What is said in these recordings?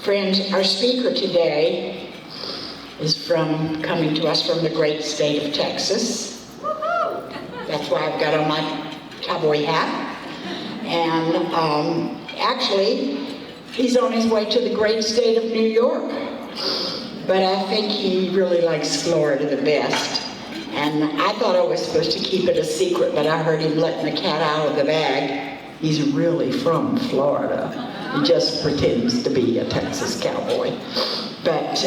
Friends, our speaker today is coming to us from the great state of Texas. That's why I've got on my cowboy hat. And actually, he's on his way to the great state of New York. But I think he really likes Florida the best. And I thought I was supposed to keep it a secret, but I heard him letting the cat out of the bag. He's really from Florida. He just pretends to be a Texas cowboy. But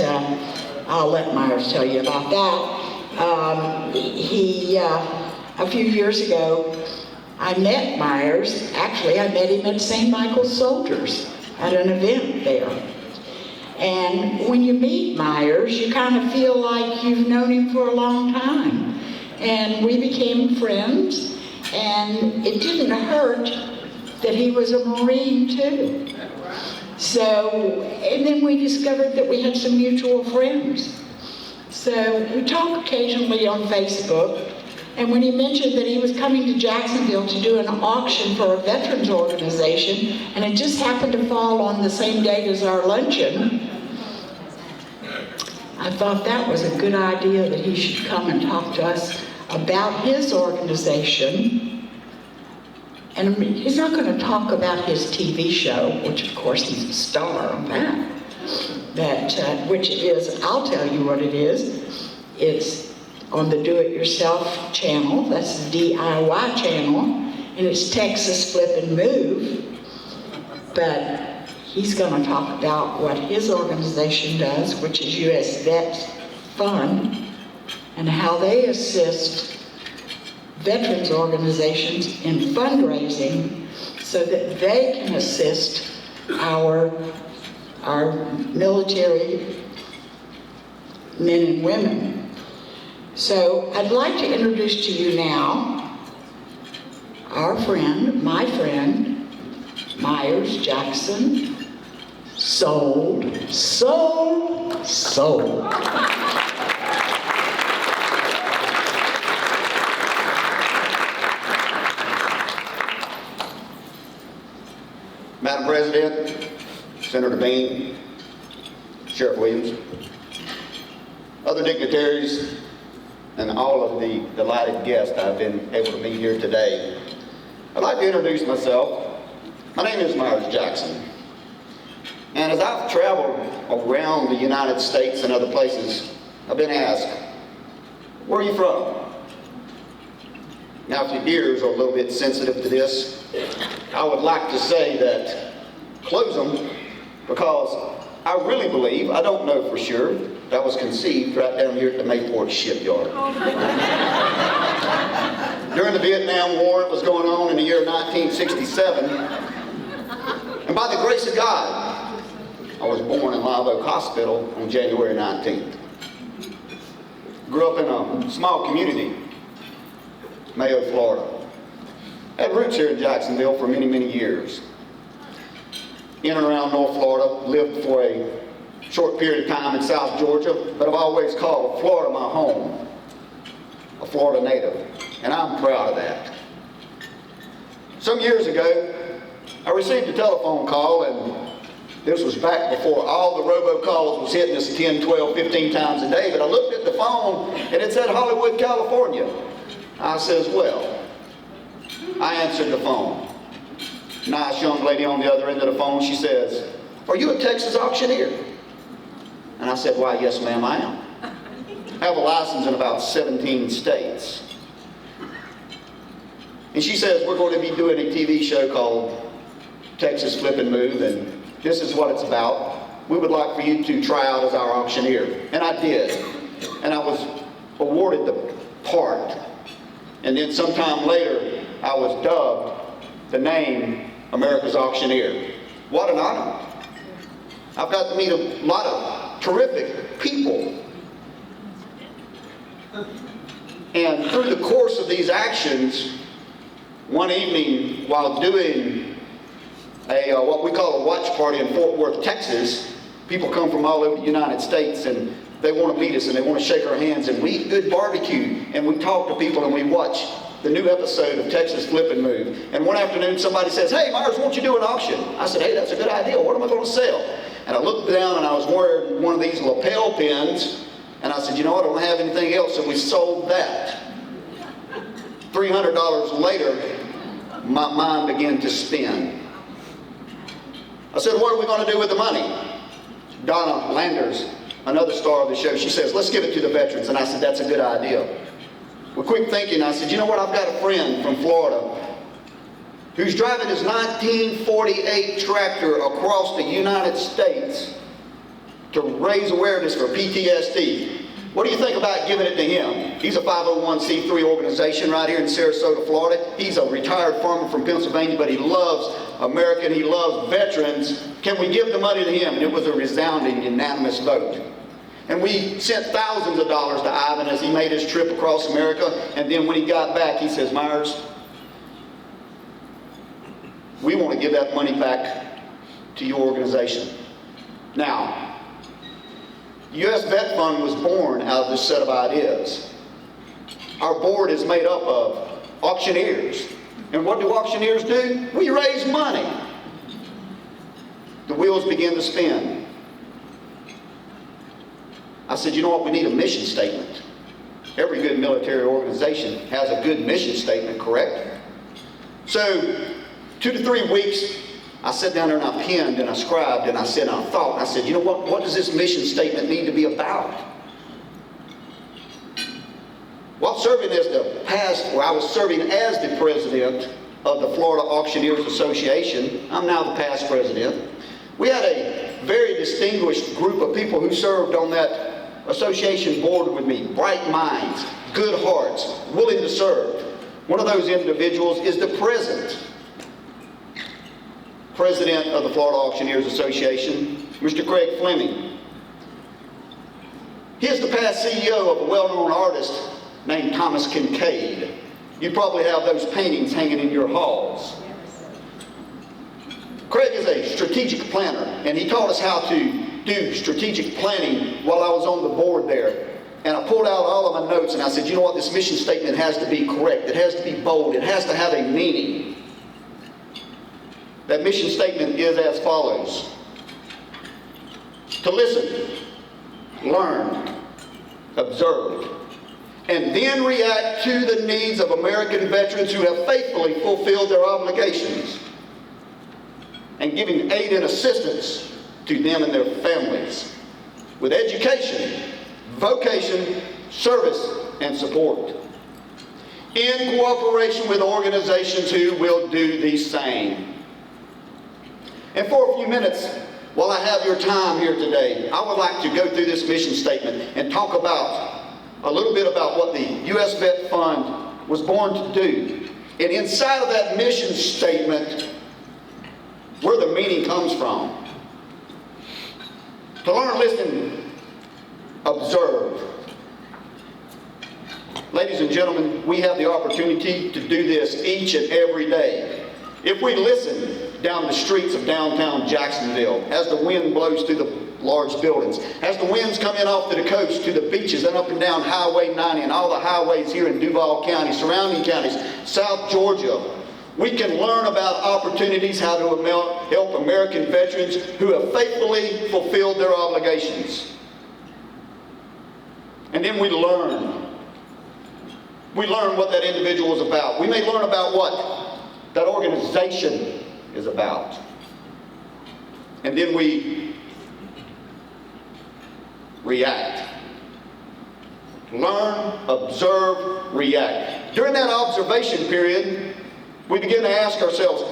I'll let Myers tell you about that. A few years ago, I met Myers. Actually, I met him at St. Michael's Soldiers at an event there. And when you meet Myers, you kind of feel like you've known him for a long time. And we became friends, and it didn't hurt that he was a Marine too. So, and then we discovered that we had some mutual friends. So we talk occasionally on Facebook, and when he mentioned that he was coming to Jacksonville to do an auction for a veterans organization, and it just happened to fall on the same date as our luncheon, I thought that was a good idea that he should come and talk to us about his organization. And he's not going to talk about his TV show, which of course he's a star on that, which is, I'll tell you what it is. It's on the Do-It-Yourself channel, that's the DIY channel, and it's Texas Flip and Move. But he's going to talk about what his organization does, which is USVET.fund, and how they assist veterans organizations in fundraising so that they can assist our military men and women. So I'd like to introduce to you now our friend, my friend, Myers Jackson, sold. Madam President, Senator Bean, Sheriff Williams, other dignitaries, and all of the delighted guests I've been able to meet here today, I'd like to introduce myself. My name is Myers Jackson, and as I've traveled around the United States and other places, I've been asked, where are you from? Now, if your ears are a little bit sensitive to this, I would like to say that close them, because I really believe, I don't know for sure, that was conceived right down here at the Mayport shipyard. During the Vietnam War, it was going on in the year 1967, and by the grace of God, I was born in Live Oak Hospital on January 19th. Grew up in a small community, Mayo, Florida. Had roots here in Jacksonville for many, many years. In and around North Florida, lived for a short period of time in South Georgia, but I've always called Florida my home, a Florida native, and I'm proud of that. Some years ago, I received a telephone call, and this was back before all the robocalls was hitting us 10, 12, 15 times a day, but I looked at the phone, and it said Hollywood, California. I says, well, I answered the phone. Nice young lady on the other end of the phone, she says, are you a Texas auctioneer? And I said, why, yes ma'am, I am. I have a license in about 17 states. And she says, we're going to be doing a TV show called Texas Flip and Move, and this is what it's about. We would like for you to try out as our auctioneer. And I did. And I was awarded the part. And then sometime later, I was dubbed the name America's Auctioneer. What an honor. I've got to meet a lot of terrific people. And through the course of these actions, one evening while doing what we call a watch party in Fort Worth, Texas, people come from all over the United States and they want to meet us and they want to shake our hands, and we eat good barbecue and we talk to people and we watch the new episode of Texas Flip and Move. And one afternoon somebody says, hey Myers, won't you do an auction? I said, hey, that's a good idea. What am I going to sell? And I looked down and I was wearing one of these lapel pins, and I said, you know what, I don't have anything else, so we sold that. $300 later, my mind began to spin. I said, what are we going to do with the money? Donna Landers, another star of the show, she says, let's give it to the veterans. And I said, that's a good idea. With quick thinking, I said, you know what, I've got a friend from Florida who's driving his 1948 tractor across the United States to raise awareness for PTSD. What do you think about giving it to him? He's a 501c3 organization right here in Sarasota, Florida. He's a retired farmer from Pennsylvania, but he loves America and he loves veterans. Can we give the money to him? And it was a resounding, unanimous vote. And we sent thousands of dollars to Ivan as he made his trip across America. And then when he got back, he says, Myers, we want to give that money back to your organization. Now, USVET.fund was born out of this set of ideas. Our board is made up of auctioneers. And what do auctioneers do? We raise money. The wheels begin to spin. I said, you know what, we need a mission statement. Every good military organization has a good mission statement, correct? So, 2 to 3 weeks, I sat down there and I penned and I scribed and I said, and I thought, and I said, you know what does this mission statement need to be about? While serving as I was serving as the president of the Florida Auctioneers Association, I'm now the past president, we had a very distinguished group of people who served on that association board with me. Bright minds, good hearts, willing to serve. One of those individuals is the president of the Florida Auctioneers Association, Mr. Craig Fleming. He is the past CEO of a well-known artist named Thomas Kincaid. You probably have those paintings hanging in your halls. Craig is a strategic planner, and he taught us how to do strategic planning while I was on the board there. And I pulled out all of my notes and I said, you know what, this mission statement has to be correct. It has to be bold. It has to have a meaning. That mission statement is as follows: to listen, learn, observe, and then react to the needs of American veterans who have faithfully fulfilled their obligations, and giving aid and assistance to them and their families with education, vocation, service, and support, in cooperation with organizations who will do the same. And for a few minutes, while I have your time here today, I would like to go through this mission statement and talk about a little bit about what the USVET.fund was born to do. And inside of that mission statement, where the meaning comes from. To learn, listen, observe. Ladies and gentlemen, we have the opportunity to do this each and every day. If we listen down the streets of downtown Jacksonville, as the wind blows through the large buildings, as the winds come in off to the coast, to the beaches, and up and down Highway 90 and all the highways here in Duval County, surrounding counties, South Georgia, we can learn about opportunities how to help American veterans who have faithfully fulfilled their obligations. And then we learn. We learn what that individual is about. We may learn about what that organization is about. And then we react. Learn, observe, react. During that observation period, we begin to ask ourselves,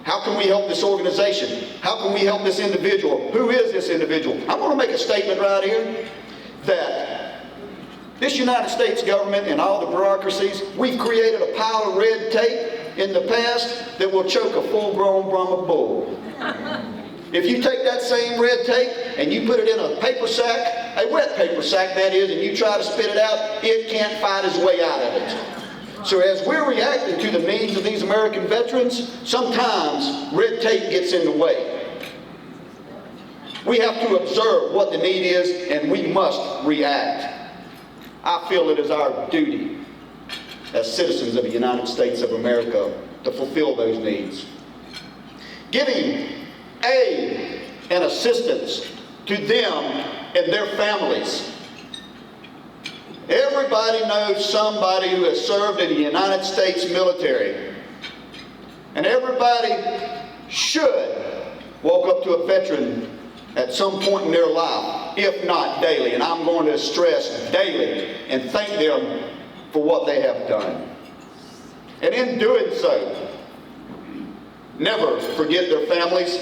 how can we help this organization? How can we help this individual? Who is this individual? I'm going to make a statement right here that this United States government and all the bureaucracies, we've created a pile of red tape in the past that will choke a full-grown Brahma bull. If you take that same red tape and you put it in a paper sack, a wet paper sack that is, and you try to spit it out, it can't fight its way out of it. So as we're reacting to the needs of these American veterans, sometimes red tape gets in the way. We have to observe what the need is, and we must react. I feel it is our duty as citizens of the United States of America to fulfill those needs. Giving aid and assistance to them and their families. Everybody knows somebody who has served in the United States military. And everybody should walk up to a veteran at some point in their life, if not daily. And I'm going to stress daily, and thank them for what they have done. And in doing so, never forget their families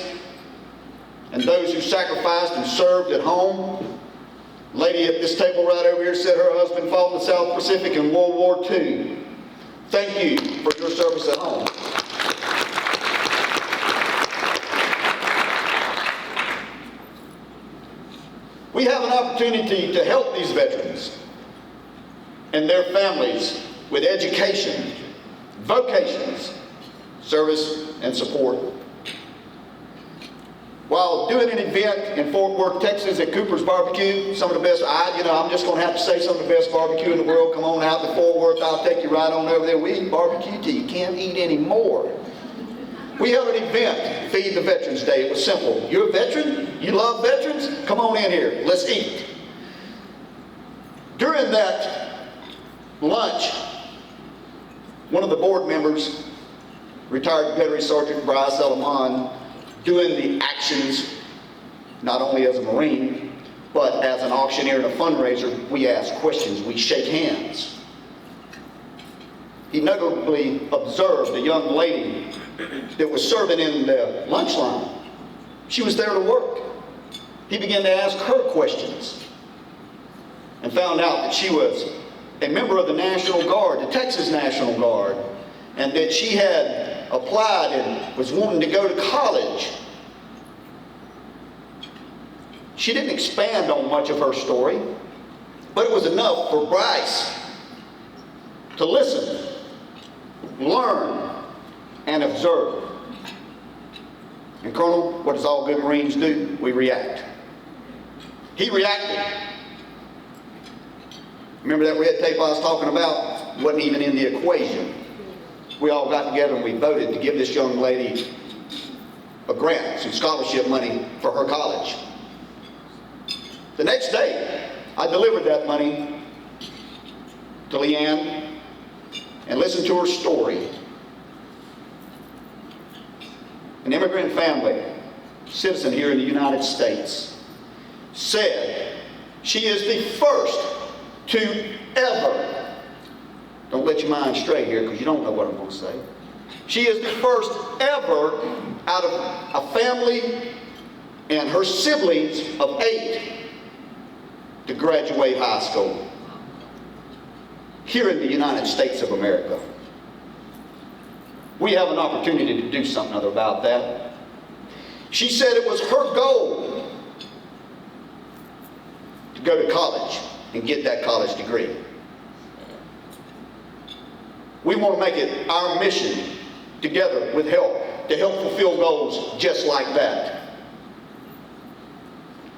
and those who sacrificed and served at home. Lady at this table right over here said her husband fought in the South Pacific in World War II. Thank you for your service at home. We have an opportunity to help these veterans and their families with education, vocations, service, and support. While doing an event in Fort Worth, Texas at Cooper's Barbecue, some of the best, I'm just going to have to say some of the best barbecue in the world. Come on out to Fort Worth, I'll take you right on over there. We eat barbecue till you can't eat anymore. We held an event, Feed the Veterans Day. It was simple. You're a veteran? You love veterans? Come on in here. Let's eat. During that lunch, one of the board members, retired Petty Sergeant Bryce Elamon, doing the actions, not only as a Marine, but as an auctioneer and a fundraiser, we ask questions, we shake hands. He notably observed a young lady that was serving in the lunch line. She was there to work. He began to ask her questions and found out that she was a member of the National Guard, the Texas National Guard, and that she had applied and was wanting to go to college. She didn't expand on much of her story, but it was enough for Bryce to listen, learn, and observe. And Colonel, what does all good Marines do? We react. He reacted. Remember that red tape I was talking about? Wasn't even in the equation. We all got together and we voted to give this young lady a grant, some scholarship money for her college. The next day, I delivered that money to Leanne and listened to her story. An immigrant family, citizen here in the United States, said she is the first to ever, don't let your mind stray here because you don't know what I'm going to say. She is the first ever out of a family and her siblings of 8 to graduate high school here in the United States of America. We have an opportunity to do something about that. She said it was her goal to go to college and get that college degree. We want to make it our mission, together with help, to help fulfill goals just like that.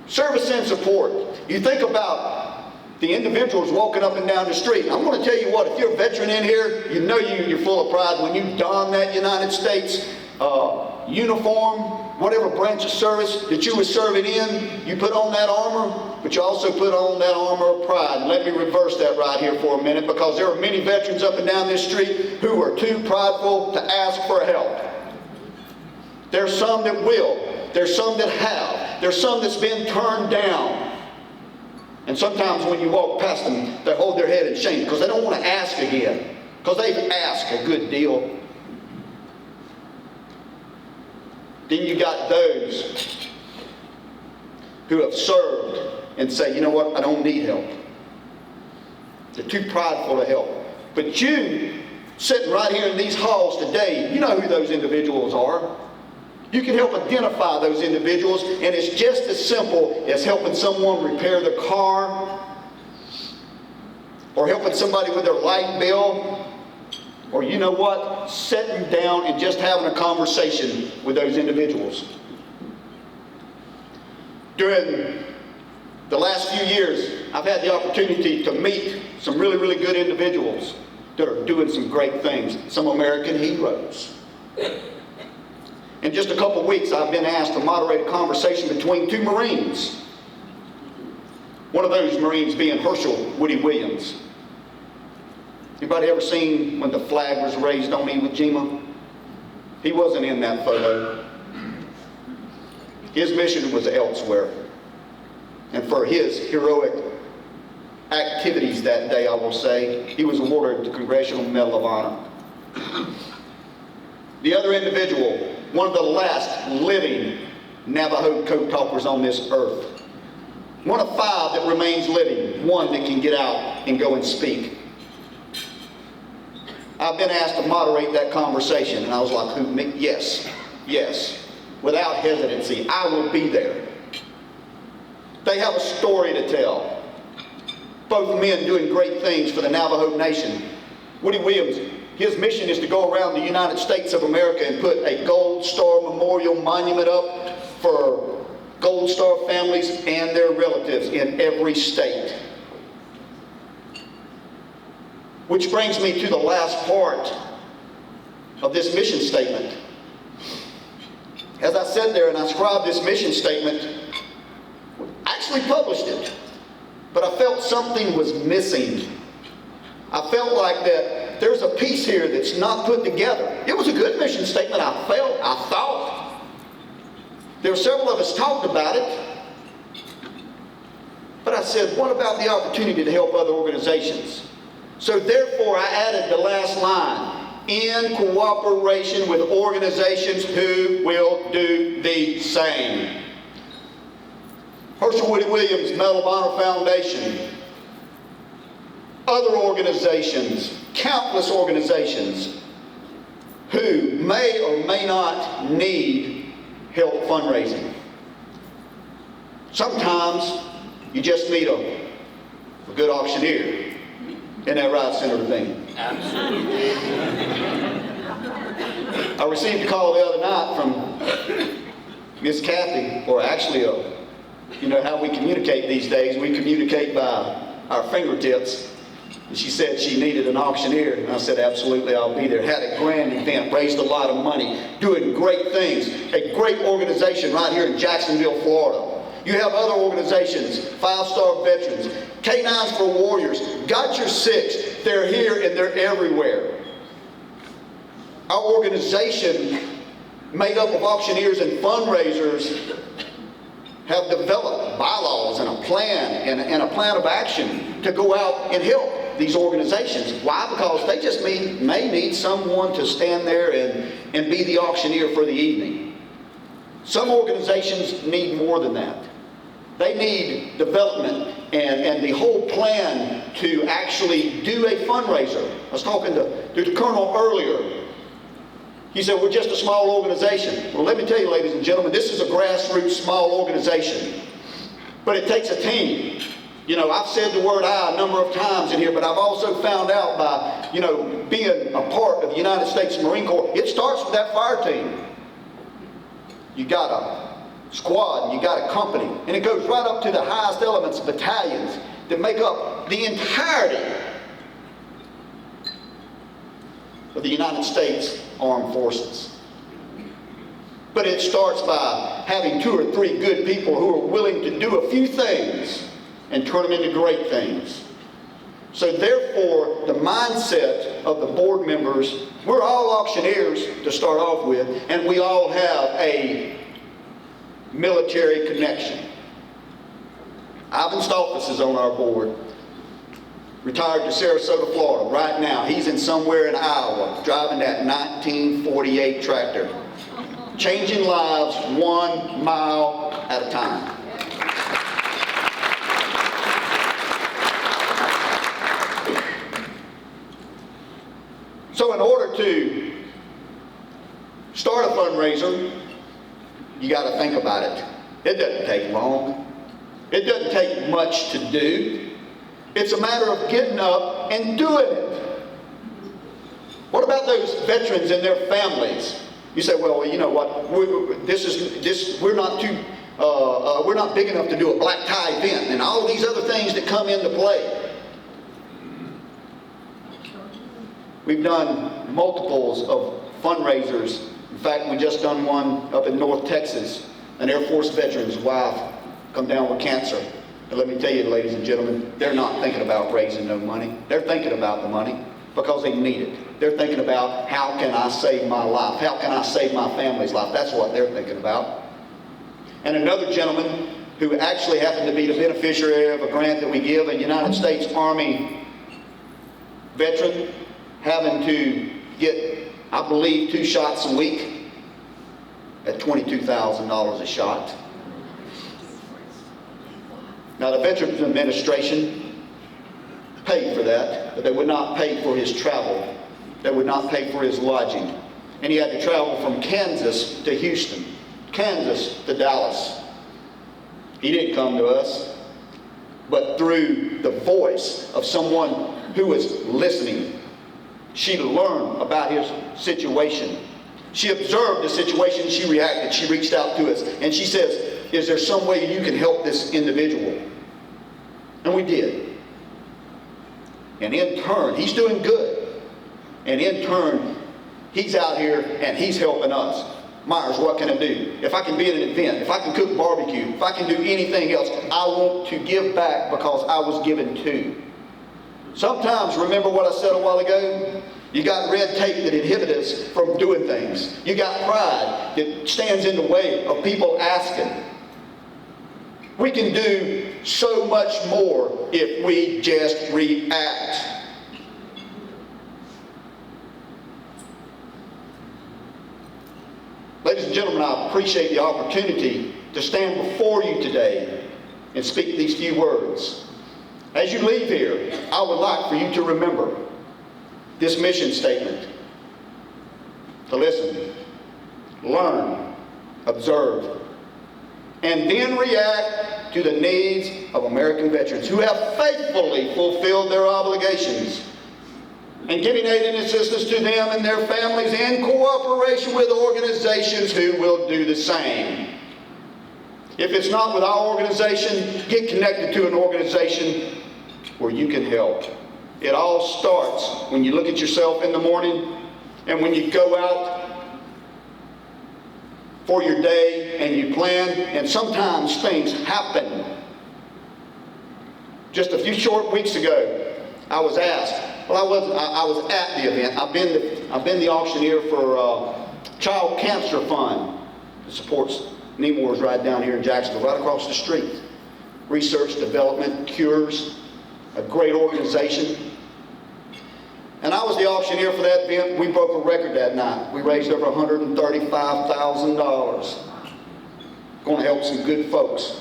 Service and support. You think about the individuals walking up and down the street. I'm going to tell you what, if you're a veteran in here, you know you're full of pride when you don that United States uniform, whatever branch of service that you were serving in, you put on that armor, but you also put on that armor of pride. And let me reverse that right here for a minute, because there are many veterans up and down this street who are too prideful to ask for help. There's some that will. There's some that have. There's some that's been turned down. And sometimes when you walk past them, they hold their head in shame because they don't want to ask again, because they've asked a good deal. Then you got those who have served and say, you know what, I don't need help. They're too prideful to help. But you, sitting right here in these halls today, you know who those individuals are. You can help identify those individuals, and it's just as simple as helping someone repair their car, or helping somebody with their light bill, or you know what, sitting down and just having a conversation with those individuals. During the last few years, I've had the opportunity to meet some really, really good individuals that are doing some great things, some American heroes. In just a couple weeks, I've been asked to moderate a conversation between two Marines. One of those Marines being Herschel Woody Williams. Anybody ever seen when the flag was raised on Iwo Jima? He wasn't in that photo. His mission was elsewhere. And for his heroic activities that day, I will say, he was awarded the Congressional Medal of Honor. The other individual, one of the last living Navajo code talkers on this earth. One of 5 that remains living, one that can get out and go and speak. I've been asked to moderate that conversation, and I was like, who, me? Yes, yes, without hesitancy, I will be there. They have a story to tell. Both men doing great things for the Navajo Nation. Woody Williams, his mission is to go around the United States of America and put a Gold Star Memorial Monument up for Gold Star families and their relatives in every state. Which brings me to the last part of this mission statement. As I sat there and I scribed this mission statement, I actually published it, but I felt something was missing. I felt like that there's a piece here that's not put together. It was a good mission statement, I thought. There were several of us talked about it. But I said, what about the opportunity to help other organizations? So therefore, I added the last line, in cooperation with organizations who will do the same. Herschel Woody Williams Medal of Honor Foundation, other organizations, countless organizations who may or may not need help fundraising. Sometimes you just need a good auctioneer. Isn't that right, Senator Dean? Absolutely. I received a call the other night from Miss Kathy, or actually, you know how we communicate these days. We communicate by our fingertips. And she said she needed an auctioneer, and I said, absolutely, I'll be there. Had a grand event, raised a lot of money, doing great things. A great organization right here in Jacksonville, Florida. You have other organizations, 5-star veterans, K9s for Warriors, Got Your Six. They're here and they're everywhere. Our organization, made up of auctioneers and fundraisers, have developed bylaws and a plan and a plan of action to go out and help these organizations. Why? Because they just may need someone to stand there and be the auctioneer for the evening. Some organizations need more than that. They need development and the whole plan to actually do a fundraiser. I was talking to the Colonel earlier. He said, we're just a small organization. Well, let me tell you, ladies and gentlemen, this is a grassroots small organization. But it takes a team. You know, I've said the word I a number of times in here, but I've also found out by, you know, being a part of the United States Marine Corps, it starts with that fire team. You got a squad, and you got a company, and it goes right up to the highest elements, battalions, that make up the entirety of the United States Armed Forces. But it starts by having 2 or 3 good people who are willing to do a few things and turn them into great things. So therefore, the mindset of the board members, we're all auctioneers to start off with, and we all have a military connection. Ivan Stolfus is on our board. Retired to Sarasota, Florida right now. He's in somewhere in Iowa driving that 1948 tractor. Changing lives 1 mile at a time. So in order to start a fundraiser, you got to think about it. It doesn't take long. It doesn't take much to do. It's a matter of getting up and doing it. What about those veterans and their families? You say, well, you know what? We're not big enough to do a black tie event and all these other things that come into play. We've done multiples of fundraisers, fact, we just done one up in North Texas. An Air Force veteran's wife come down with cancer. And let me tell you, ladies and gentlemen, they're not thinking about raising no money. They're thinking about the money because they need it. They're thinking about, how can I save my life? How can I save my family's life? That's what they're thinking about. And another gentleman who actually happened to be the beneficiary of a grant that we give, a United States Army veteran, having to get, I believe, 2 shots a week at $22,000 a shot. Now, the Veterans Administration paid for that, but they would not pay for his travel. They would not pay for his lodging. And he had to travel from Kansas to Houston, Kansas to Dallas. He didn't come to us, but through the voice of someone who was listening, she learned about his situation. She observed the situation, she reacted, she reached out to us, and she says, is there some way you can help this individual? And we did. And in turn, he's doing good. And in turn, he's out here and he's helping us. Myers, what can I do? If I can be at an event, if I can cook barbecue, if I can do anything else, I want to give back because I was given to. Sometimes, remember what I said a while ago? You got red tape that inhibits us from doing things. You got pride that stands in the way of people asking. We can do so much more if we just react. Ladies and gentlemen, I appreciate the opportunity to stand before you today and speak these few words. As you leave here, I would like for you to remember this mission statement. To listen, learn, observe, and then react to the needs of American veterans who have faithfully fulfilled their obligations, and giving aid and assistance to them and their families in cooperation with organizations who will do the same. If it's not with our organization, get connected to an organization where you can help. It all starts when you look at yourself in the morning and when you go out for your day and you plan, and sometimes things happen. Just a few short weeks ago, I was asked, well, I was at the event. I've been the auctioneer for Child Cancer Fund that supports Nemours right down here in Jacksonville, right across the street. Research, development, cures, a great organization. And I was the auctioneer for that event. We broke a record that night. We raised over $135,000. Going to help some good folks.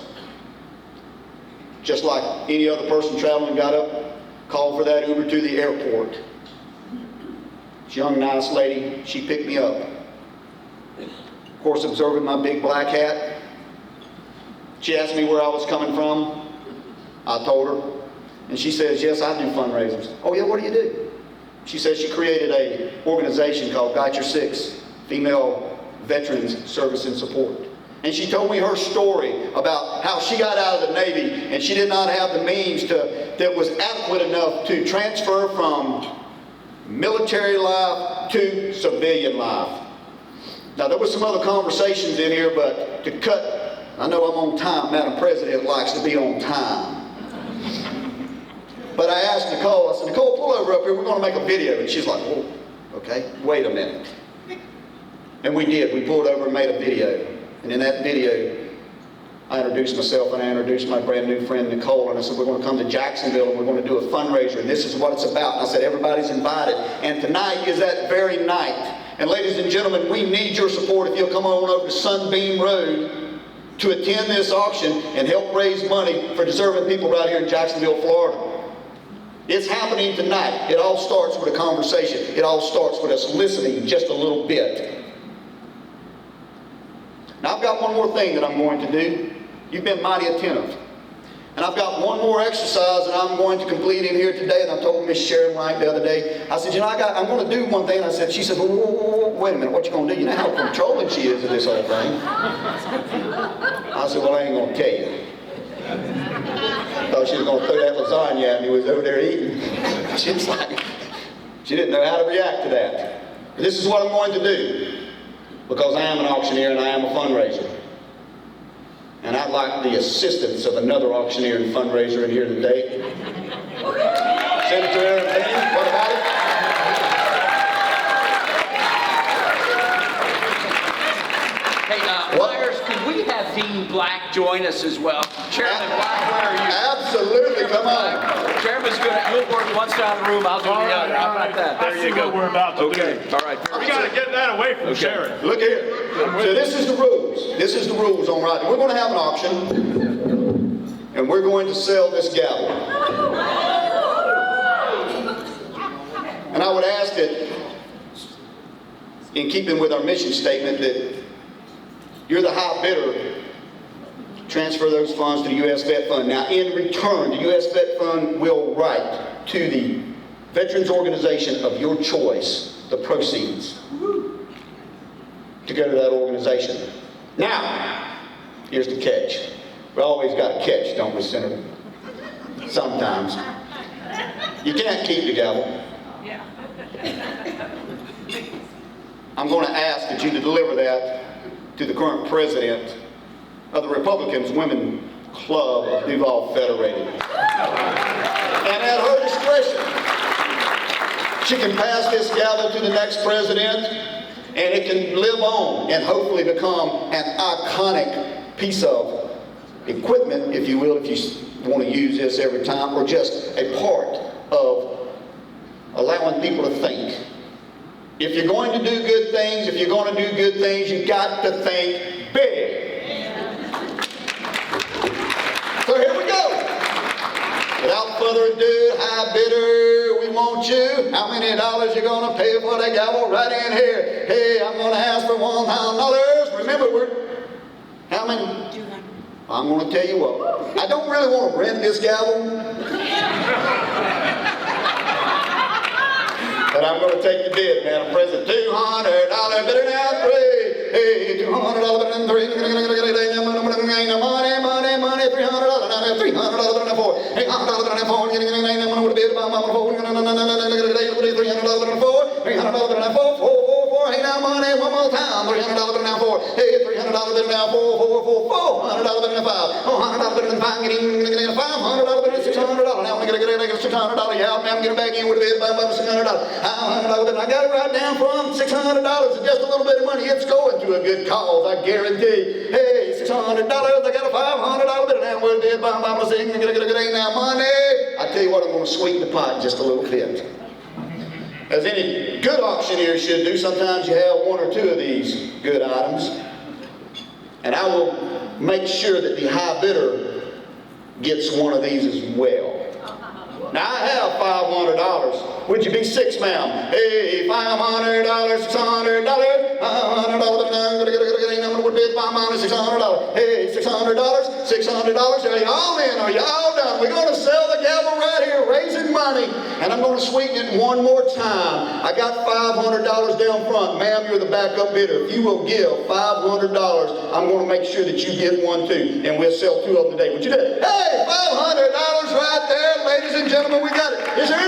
Just like any other person traveling got up, called for that Uber to the airport. This young, nice lady, she picked me up. Of course, observing my big black hat. She asked me where I was coming from. I told her. And she says, yes, I do fundraisers. Oh, yeah, what do you do? She says she created an organization called Got Your Six, Female Veterans Service and Support. And she told me her story about how she got out of the Navy and she did not have the means that was adequate enough to transfer from military life to civilian life. Now, there was some other conversations in here, but to cut, I know I'm on time. Madam President likes to be on time. But I asked Nicole, I said, Nicole, pull over up here. We're going to make a video. And she's like, oh, okay, wait a minute. And we did. We pulled over and made a video. And in that video, I introduced myself and I introduced my brand new friend Nicole, and I said, we're going to come to Jacksonville and we're going to do a fundraiser, and this is what it's about. And I said, everybody's invited. And tonight is that very night. And ladies and gentlemen, we need your support if you'll come on over to Sunbeam Road to attend this auction and help raise money for deserving people right here in Jacksonville, Florida. It's happening tonight. It all starts with a conversation. It all starts with us listening just a little bit. Now, I've got one more thing that I'm going to do. You've been mighty attentive. And I've got one more exercise that I'm going to complete in here today. And I told Miss Sharon White the other day, I said, you know, I'm going to do one thing. And she said, whoa, wait a minute, what you going to do? You know how controlling she is of this whole thing. I said, well, I ain't going to tell you. Thought she was going to throw that lasagna at me. Was over there eating. She was like, she didn't know how to react to that. This is what I'm going to do. because I am an auctioneer and I am a fundraiser. And I'd like the assistance of another auctioneer and fundraiser in here today. Senator Aaron Payne, what about it? Hey, Myers, could we have Dean Black join us as well? Chairman Black, where are you? Absolutely, come on. Chairman's you'll work one side of the room, I'll do the other. How about that? I see what we're about to do. Okay, all right. We got to get that away from Sharon. Look here. So this is the rules. This is the rules on writing. We're going to have an auction, and we're going to sell this gavel. And I would ask that, in keeping with our mission statement, that you're the high bidder, transfer those funds to the USVET.fund. Now, in return, the USVET.fund will write to the veterans organization of your choice the proceeds to go to that organization. Now, here's the catch. We always got a catch, don't we, Senator? Sometimes. You can't keep the gavel. I'm going to ask that you deliver that to the current president of the Republicans Women Club of Duval Federated. And at her discretion, she can pass this gavel to the next president, and it can live on and hopefully become an iconic piece of equipment, if you will, if you want to use this every time, or just a part of allowing people to think. If you're going to do good things, you've got to think big. So here we go. Without further ado, high bidder, we want you. How many dollars you going to pay for that gavel? Right in here. Hey, I'm going to ask for $1,000. Remember, how many? 200. I'm going to tell you what. I don't really want to rent this gavel. But I'm going to take the bid, man. I'm present $200 bidder now, 3. Hey, $200 bidder now, 3. Money, $300 now, $300 bidder now, 4. Hey, $100 bidder now, 4. I'm going to bid by my 4. $300 bidder now, 4. $300 bidder now, 4. 4. Hey, now money, one more time. $300 bidder now, 4. Hey, $300 bidder now, 4. $400 bidder now, 5. $100 bidder now, 5. Getting $500 bidder, $600. Now I'm going to get $600. Yeah, I'm getting back in with a bid by $600. I got it right down from $600. It's just a little bit of money. It's going to a good cause, I guarantee. Hey, $600. I got a $500 bid. Now we're dead by my saying, get now money. I tell you what, I'm going to sweeten the pot just a little bit. As any good auctioneer should do, sometimes you have one or two of these good items. And I will make sure that the high bidder gets one of these as well. Now I have $500. Would you be 6, ma'am? Hey, $500, $600, $500. I'm going to bid by mine $600. Hey, $600, $600. Are y'all in? Are y'all done? We're going to sell the gavel right here, raising money. And I'm going to sweeten it one more time. I got $500 down front. Ma'am, you're the backup bidder. If you will give $500, I'm going to make sure that you get one too. And we'll sell 2 of them today. Would you do it? Hey, $500 right there, ladies and gentlemen. We got it. Is there